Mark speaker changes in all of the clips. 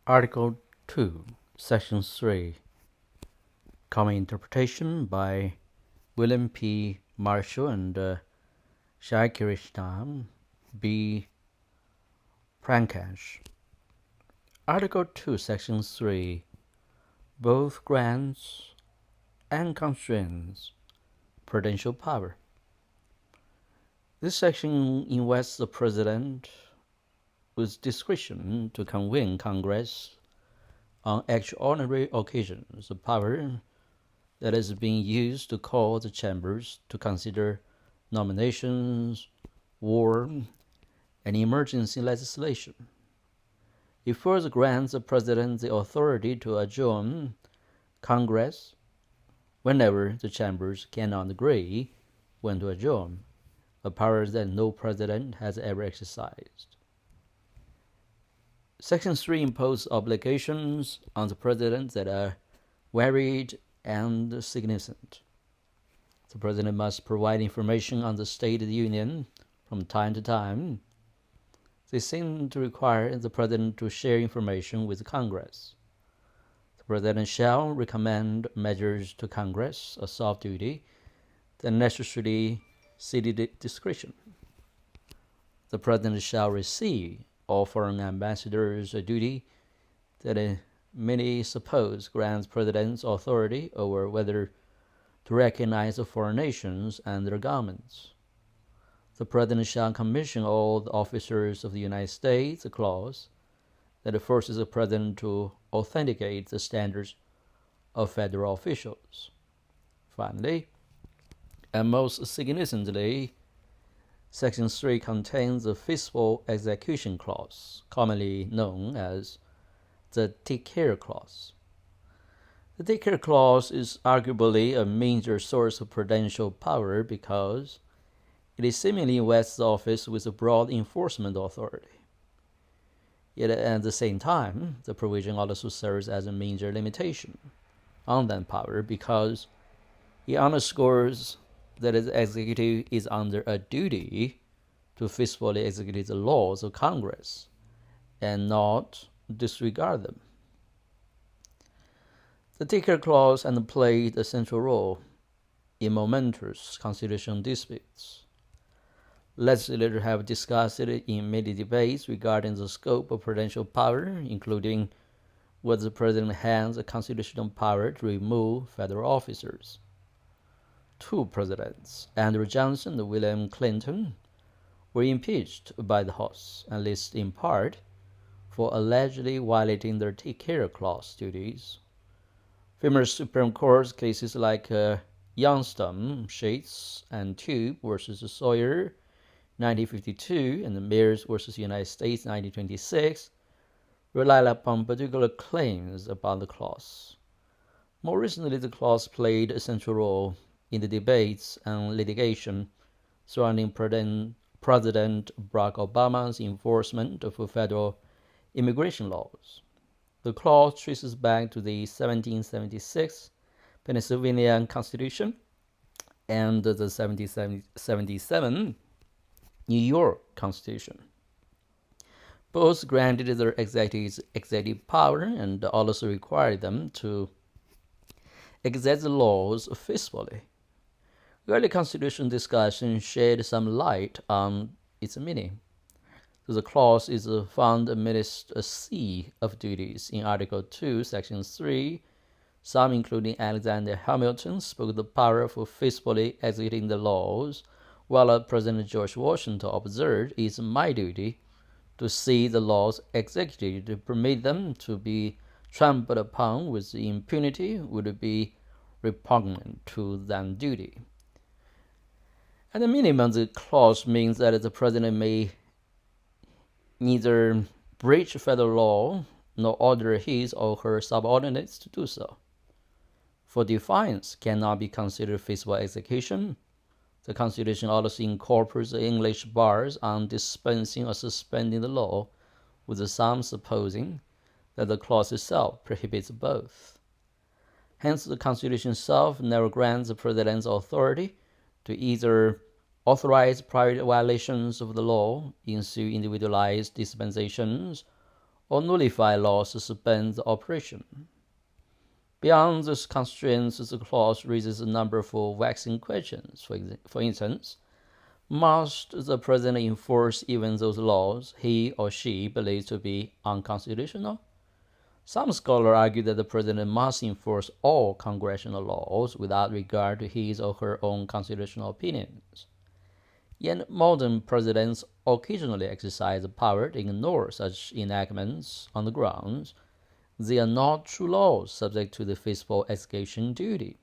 Speaker 1: Article 2, Section 3, Common Interpretation by William P. Marshall and Shai Krishnam B. Prakash. Article 2, Section 3, both grants and constrains prudential power. This section invests the President with discretion to convene Congress on extraordinary occasions, the power that is being used to call the chambers to consider nominations, war, and emergency legislation. It further grants the President the authority to adjourn Congress whenever the chambers cannot agree when to adjourn, a power that no president has ever exercised. Section 3 imposes obligations on the President that are varied and significant. The President must provide information on the State of the Union from time to time. They seem to require the President to share information with Congress. The President shall recommend measures to Congress, a soft duty that necessarily ceded discretion. The President shall receive all foreign ambassadors, a duty that many suppose grants presidents authority over whether to recognize the foreign nations and their governments. The President shall commission all the officers of the United States, a clause that forces the President to authenticate the standards of federal officials. Finally, and most significantly, Section 3 contains the Fiscal Execution Clause, commonly known as the Take Care Clause. The Take Care Clause is arguably a major source of prudential power because it seemingly invests the office with a broad enforcement authority. Yet at the same time, the provision also serves as a major limitation on that power because it underscores that the executive is under a duty to faithfully execute the laws of Congress and not disregard them. The Take Care Clause has played a central role in momentous constitutional disputes. Legislators have discussed it in many debates regarding the scope of prudential power, including whether the President has a constitutional power to remove federal officers. Two presidents, Andrew Johnson and William Clinton, were impeached by the House, at least in part, for allegedly violating their Take Care Clause duties. Famous Supreme Court cases like Youngstown, Shates, and Tube versus Sawyer, 1952, and Mears versus United States, 1926, relied upon particular claims about the clause. More recently, the clause played a central role in the debates and litigation surrounding President Barack Obama's enforcement of federal immigration laws. The clause traces back to the 1776 Pennsylvania Constitution and the 1777 New York Constitution. Both granted their executive power and also required them to execute the laws faithfully. Early constitutional discussion shed some light on its meaning. The clause is found amidst a sea of duties in Article 2, Section 3. Some, including Alexander Hamilton, spoke the power for faithfully executing the laws, while President George Washington observed, "It is my duty to see the laws executed. To permit them to be trampled upon with impunity would be repugnant to that duty." At the minimum, the clause means that the President may neither breach federal law nor order his or her subordinates to do so. For defiance cannot be considered faithful execution. The Constitution also incorporates the English bars on dispensing or suspending the law, with some supposing that the clause itself prohibits both. Hence, the Constitution itself never grants the President's authority to either authorize private violations of the law, issue individualized dispensations, or nullify laws to suspend the operation. Beyond these constraints, the clause raises a number of vexing questions. For instance, must the president enforce even those laws he or she believes to be unconstitutional? Some scholars argue that the president must enforce all congressional laws without regard to his or her own constitutional opinions. Yet modern presidents occasionally exercise the power to ignore such enactments on the grounds they are not true laws subject to the faithful execution duty.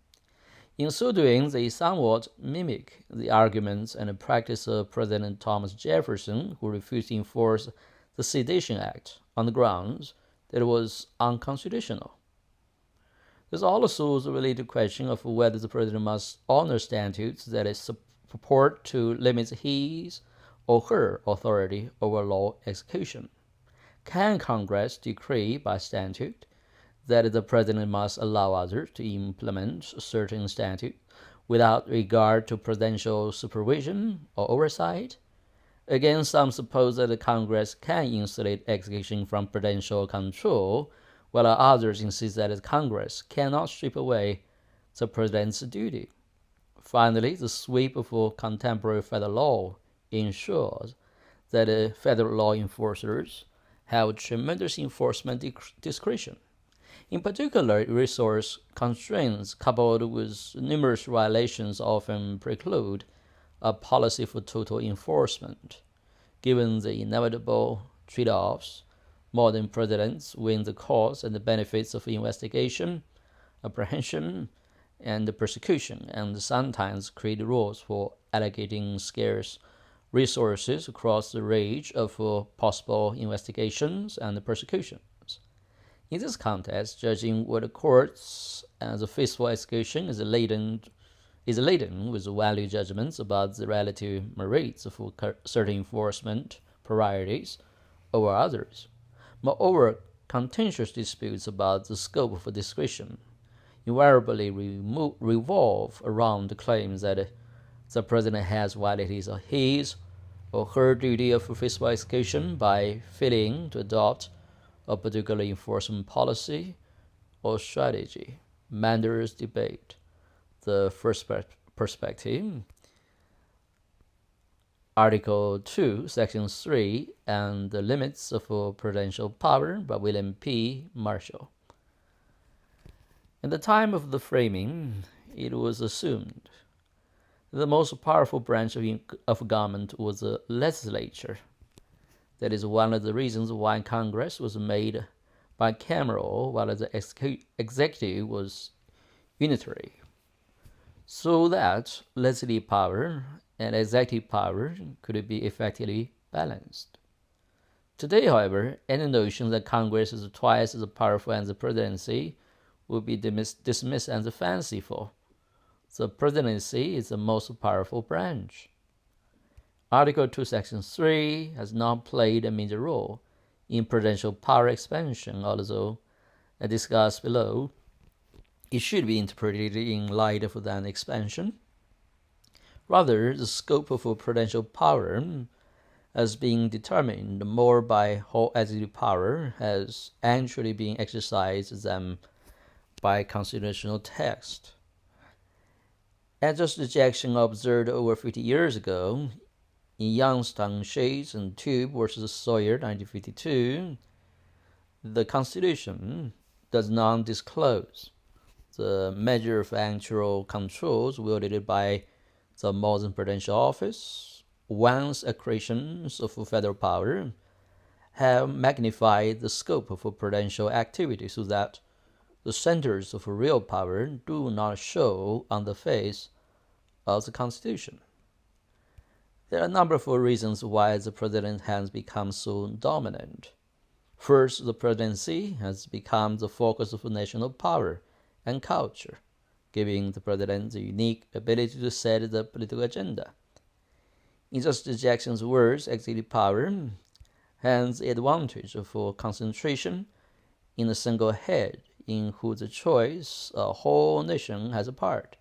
Speaker 1: In so doing, they somewhat mimic the arguments and practice of President Thomas Jefferson, who refused to enforce the Sedition Act on the grounds that it was unconstitutional. There's also the related question of whether the president must honor statutes that purport to limit his or her authority over law execution. Can Congress decree by statute that the president must allow others to implement certain statutes without regard to presidential supervision or oversight? Again, some suppose that the Congress can insulate execution from presidential control, while others insist that the Congress cannot strip away the president's duty. Finally, the sweep of contemporary federal law ensures that federal law enforcers have tremendous enforcement discretion. In particular, resource constraints coupled with numerous violations often preclude a policy for total enforcement. Given the inevitable trade-offs, modern presidents weigh the costs and the benefits of investigation, apprehension, and persecution, and sometimes create rules for allocating scarce resources across the range of possible investigations and persecutions. In this context, judging whether courts as a faithful execution is laden with value judgments about the relative merits of certain enforcement priorities over others. Moreover, contentious disputes about the scope of discretion invariably revolve around the claims that the president has violated his or her duty of faithful execution by failing to adopt a particular enforcement policy or strategy. Manders debate the first perspective, Article 2, Section 3, and the Limits of Presidential Power by William P. Marshall. At the time of the framing, it was assumed the most powerful branch of government was the legislature. That is one of the reasons why Congress was made bicameral while the executive was unitary, so that legislative power and executive power could be effectively balanced. Today, however, any notion that Congress is twice as powerful as the presidency would be dismissed as fanciful. The presidency is the most powerful branch. Article 2, Section 3 has not played a major role in presidential power expansion, although, as discussed below, it should be interpreted in light of that expansion. Rather, the scope of presidential power has been determined more by how executive power has actually been exercised than by constitutional text. As Justice Jackson observed over 50 years ago, in Youngstown Shades and Tube versus Sawyer, 1952, the Constitution does not disclose the measure of actual controls wielded by the modern presidential office, once accretions of federal power have magnified the scope of presidential activity so that the centers of real power do not show on the face of the Constitution. There are a number of reasons why the president has become so dominant. First, the presidency has become the focus of national power and culture, giving the president the unique ability to set the political agenda. In Justice Jackson's words, executive power has the advantage of concentration in a single head in whose choice a whole nation has a part,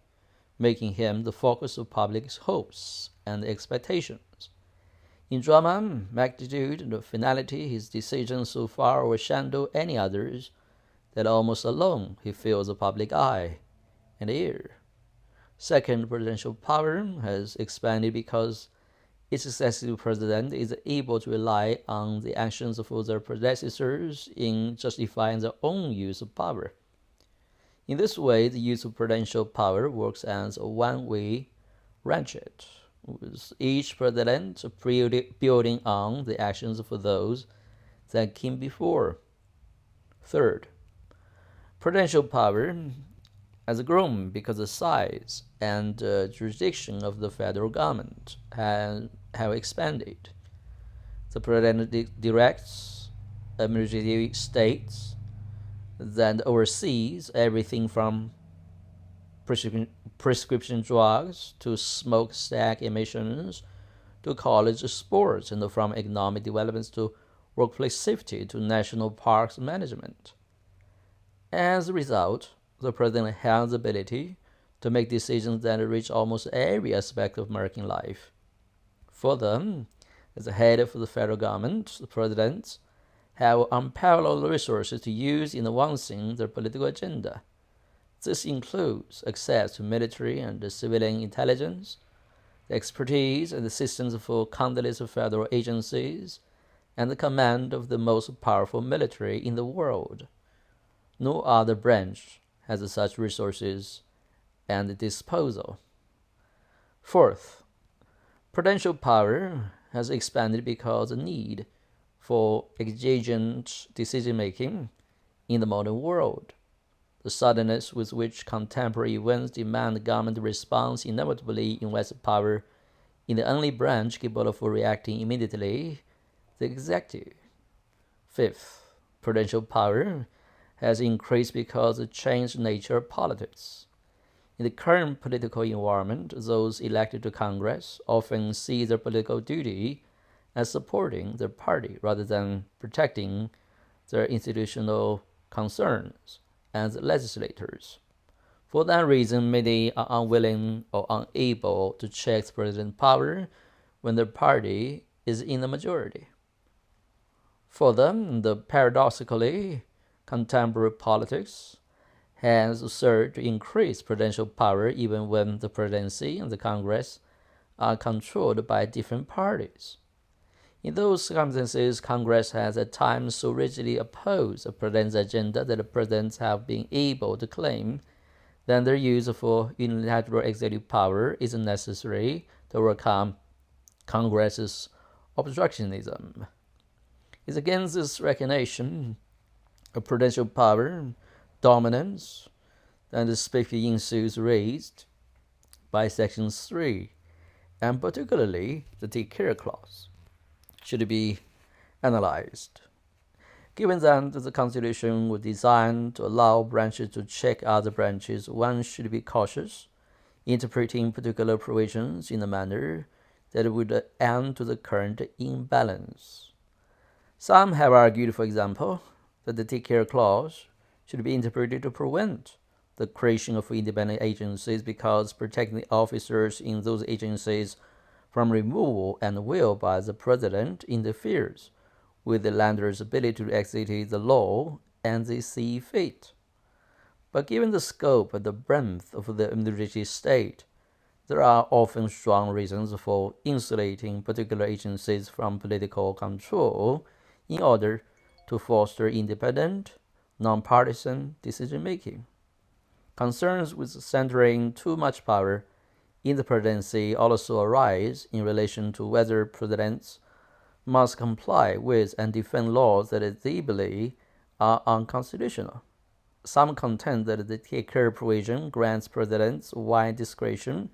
Speaker 1: making him the focus of public hopes and expectations. In drama, magnitude and finality, his decisions so far overshadow any others that almost alone he fills the public eye and ear. Second, presidential power has expanded because its successive president is able to rely on the actions of their predecessors in justifying their own use of power. In this way, the use of presidential power works as a one-way ratchet, with each president building on the actions of those that came before. Third, presidential power has grown because the size and jurisdiction of the federal government have expanded. The president directs administrative states that oversees everything from prescription drugs to smokestack emissions to college sports, and from economic developments to workplace safety to national parks management. As a result, the president has the ability to make decisions that reach almost every aspect of American life. Further, as the head of the federal government, the presidents have unparalleled resources to use in advancing their political agenda. This includes access to military and civilian intelligence, the expertise and assistance for countless federal agencies, and the command of the most powerful military in the world. No other branch has such resources and disposal. Fourth, presidential power has expanded because the need for exigent decision-making in the modern world. The suddenness with which contemporary events demand government response inevitably invests power in the only branch capable of reacting immediately, the executive. Fifth, presidential power has increased because of the changed nature of politics. In the current political environment, those elected to Congress often see their political duty as supporting their party rather than protecting their institutional concerns as legislators. For that reason, many are unwilling or unable to check the president's power when their party is in the majority. Further, paradoxically, contemporary politics has served to increase presidential power even when the presidency and the Congress are controlled by different parties. In those circumstances, Congress has at times so rigidly opposed the president's agenda that the presidents have been able to claim that their use of unilateral executive power is necessary to overcome Congress's obstructionism. It's against this recognition of presidential power dominance that the dispute ensues raised by Section 3, and particularly the Take Care Clause, should be analyzed. Given that the Constitution was designed to allow branches to check other branches, one should be cautious interpreting particular provisions in a manner that would end to the current imbalance. Some have argued, for example, that the Take Care Clause should be interpreted to prevent the creation of independent agencies because protecting the officers in those agencies from removal and will by the president interferes with the lander's ability to execute the law and they see fit. But given the scope and the breadth of the administrative state, there are often strong reasons for insulating particular agencies from political control in order to foster independent, nonpartisan decision-making. Concerns with centering too much power in the presidency also arise in relation to whether presidents must comply with and defend laws that they believe are unconstitutional. Some contend that the Take Care provision grants presidents wide discretion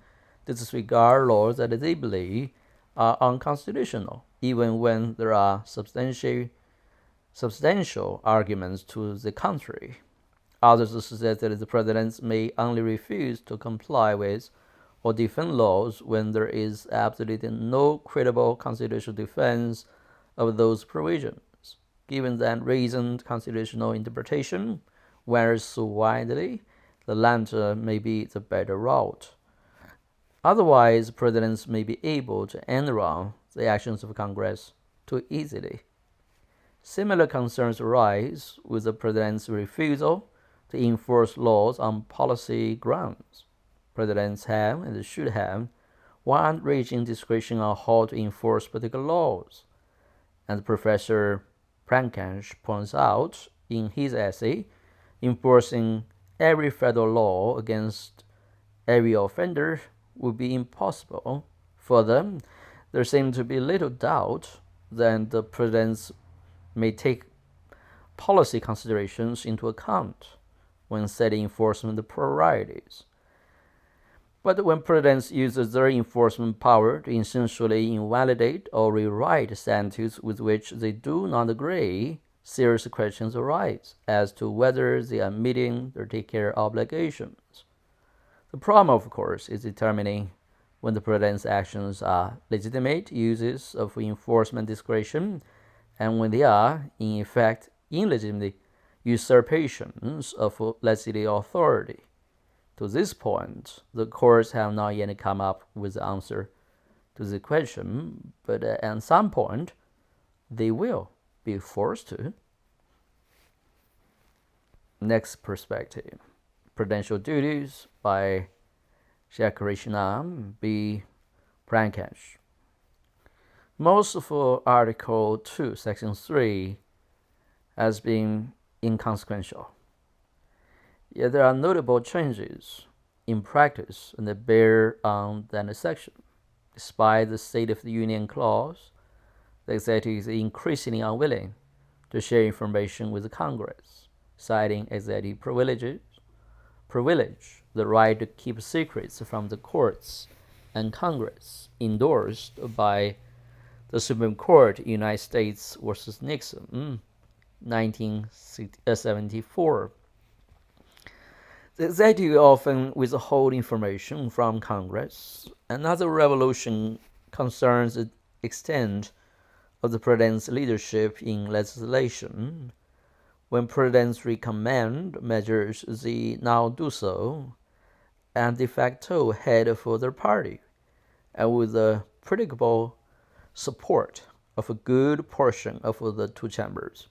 Speaker 1: to disregard laws that they believe are unconstitutional, even when there are substantial arguments to the contrary. Others suggest that the presidents may only refuse to comply with or defend laws when there is absolutely no credible constitutional defense of those provisions. Given that reasoned constitutional interpretation varies so widely, the latter may be the better route. Otherwise, presidents may be able to end around the actions of Congress too easily. Similar concerns arise with the president's refusal to enforce laws on policy grounds. Presidents have and should have wide-ranging discretion on how to enforce particular laws. As Professor Prakash points out in his essay, enforcing every federal law against every offender would be impossible. Further, there seems to be little doubt that the presidents may take policy considerations into account when setting enforcement priorities. But when presidents use their enforcement power to essentially invalidate or rewrite statutes with which they do not agree, serious questions arise as to whether they are meeting their take-care obligations. The problem, of course, is determining when the president's actions are legitimate uses of enforcement discretion and when they are, in effect, illegitimate usurpations of legislative authority. To this point, the courts have not yet come up with the answer to the question, but at some point, they will be forced to. Next perspective, Prudential Duties by Shakrishan B. Prakash. Most of Article 2, Section 3 has been inconsequential. Yet there are notable changes in practice and that bear on that section. Despite the State of the Union clause, the executive is increasingly unwilling to share information with the Congress, citing executive privilege, the right to keep secrets from the courts and Congress, endorsed by the Supreme Court, United States versus Nixon, 1974. The executive often withhold information from Congress. Another revolution concerns the extent of the president's leadership in legislation. When presidents recommend measures, they now do so as de facto head of their party and with the predictable support of a good portion of the two chambers.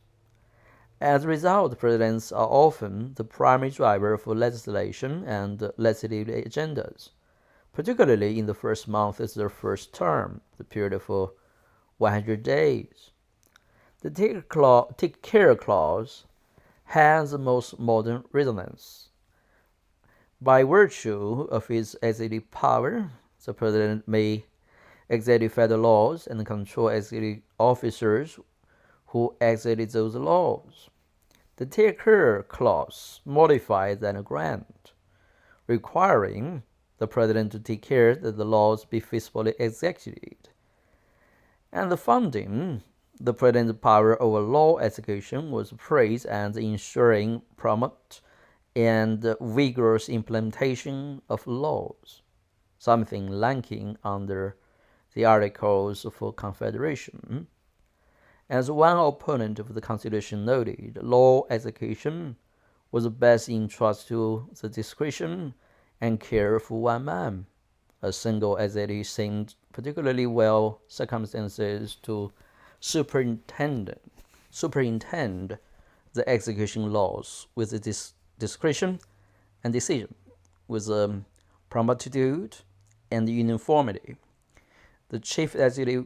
Speaker 1: As a result, presidents are often the primary driver for legislation and legislative agendas, particularly in the first month of their first term, the period of 100 days. The Take Care Clause has the most modern resonance. By virtue of its executive power, the president may execute federal laws and control executive officers who execute those laws. The Take Care Clause modifies that grant, requiring the president to take care that the laws be faithfully executed. And the founding, the president's power over law execution was praised as ensuring prompt and vigorous implementation of laws, something lacking under the Articles of Confederation. As one opponent of the Constitution noted, law execution was best entrusted to the discretion and care of one man. A single executive seemed particularly well circumstances to superintend the execution laws with discretion and decision, with promptitude and uniformity. The chief executive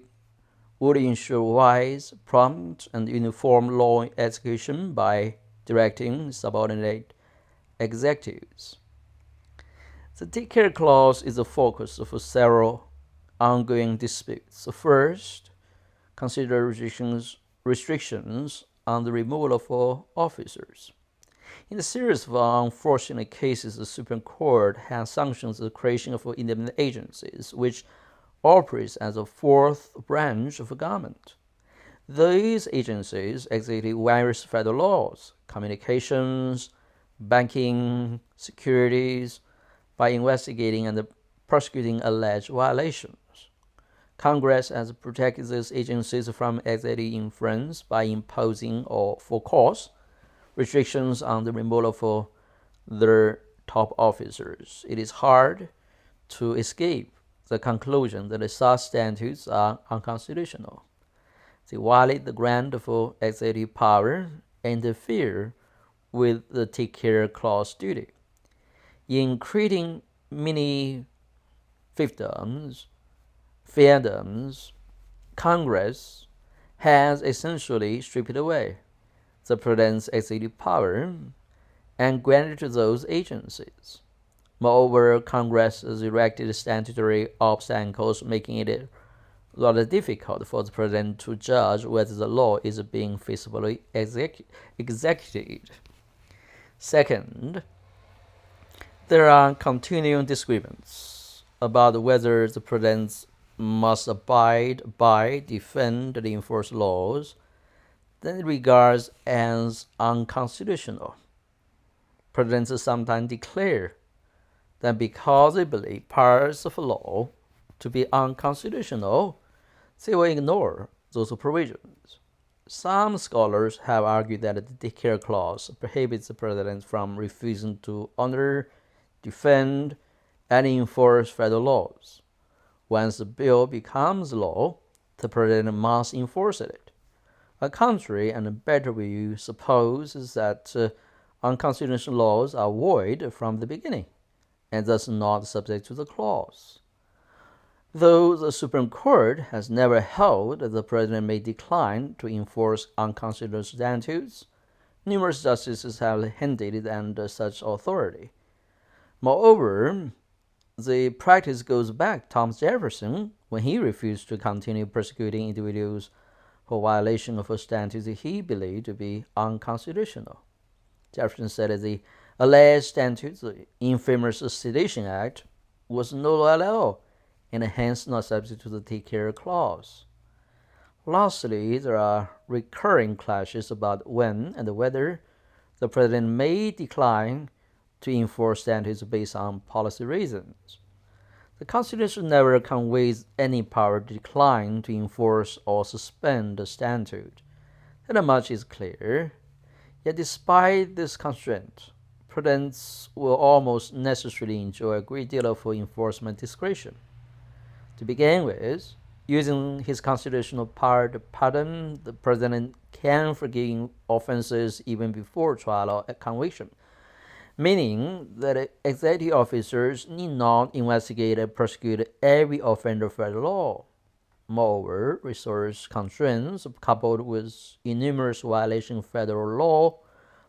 Speaker 1: would ensure wise, prompt, and uniform law execution by directing subordinate executives. The Take Care Clause is the focus of several ongoing disputes. First, consider restrictions on the removal of officers. In a series of unfortunate cases, the Supreme Court has sanctioned the creation of independent agencies, which operates as a fourth branch of government. These agencies execute various federal laws, communications, banking, securities, by investigating and prosecuting alleged violations. Congress has protected these agencies from executive influence by imposing or for cause restrictions on the removal of their top officers. It is hard to escape the conclusion that such statutes are unconstitutional. They violate the grant of executive power and interfere with the take care clause duty. In creating many fiefdoms, Congress has essentially stripped away the president's executive power and granted to those agencies. Moreover, Congress has erected statutory obstacles, making it rather difficult for the president to judge whether the law is being feasibly executed. Second, there are continuing disagreements about whether the president must abide by, defend, and enforce laws that it regards as unconstitutional. Presidents sometimes declare that because they believe parts of law to be unconstitutional, they will ignore those provisions. Some scholars have argued that the Take Care Clause prohibits the president from refusing to honor, defend, and enforce federal laws. Once the bill becomes law, the president must enforce it. A contrary and better view supposes that unconstitutional laws are void from the beginning, and thus not subject to the clause. Though the Supreme Court has never held that the president may decline to enforce unconstitutional statutes, numerous justices have hinted at such authority. Moreover, the practice goes back to Thomas Jefferson when he refused to continue persecuting individuals for violation of a statute that he believed to be unconstitutional. Jefferson said that the alleged statute, the infamous Sedition Act, was no law at all, and hence not subject to the Take Care Clause. Lastly, there are recurring clashes about when and whether the president may decline to enforce statutes based on policy reasons. The Constitution never conveys any power to decline to enforce or suspend a statute. That much is clear. Yet despite this constraint, presidents will almost necessarily enjoy a great deal of enforcement discretion. To begin with, using his constitutional power to pardon, the president can forgive offenses even before trial or conviction, meaning that executive officers need not investigate and prosecute every offender of federal law. Moreover, resource constraints coupled with innumerous violations of federal law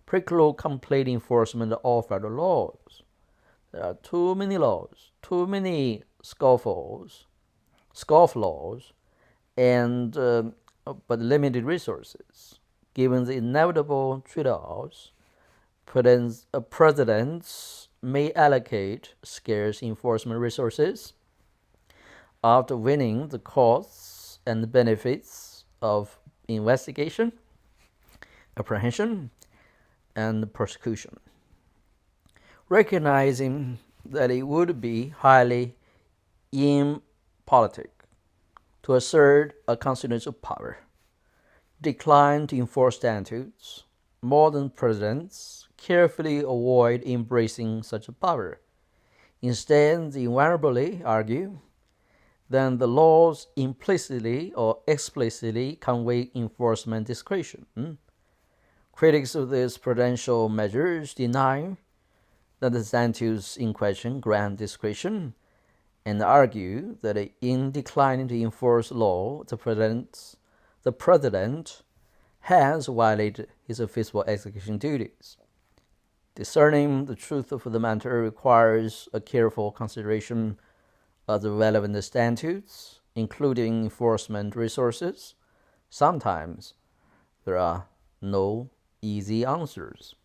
Speaker 1: preclude complete enforcement of all federal laws. There are too many laws, too many scoff laws, and but limited resources. Given the inevitable trade-offs, presidents may allocate scarce enforcement resources after winning the costs and benefits of investigation, apprehension, and prosecution. Recognizing that it would be highly impolitic to assert a constitutional power, decline to enforce statutes, modern presidents carefully avoid embracing such a power. Instead, they invariably argue that the laws implicitly or explicitly convey enforcement discretion. Critics of these prudential measures deny that the statutes in question grant discretion and argue that in declining to enforce law, the president has violated his official execution duties. Discerning the truth of the matter requires a careful consideration of the relevant statutes, including enforcement resources. Sometimes there are no easy answers.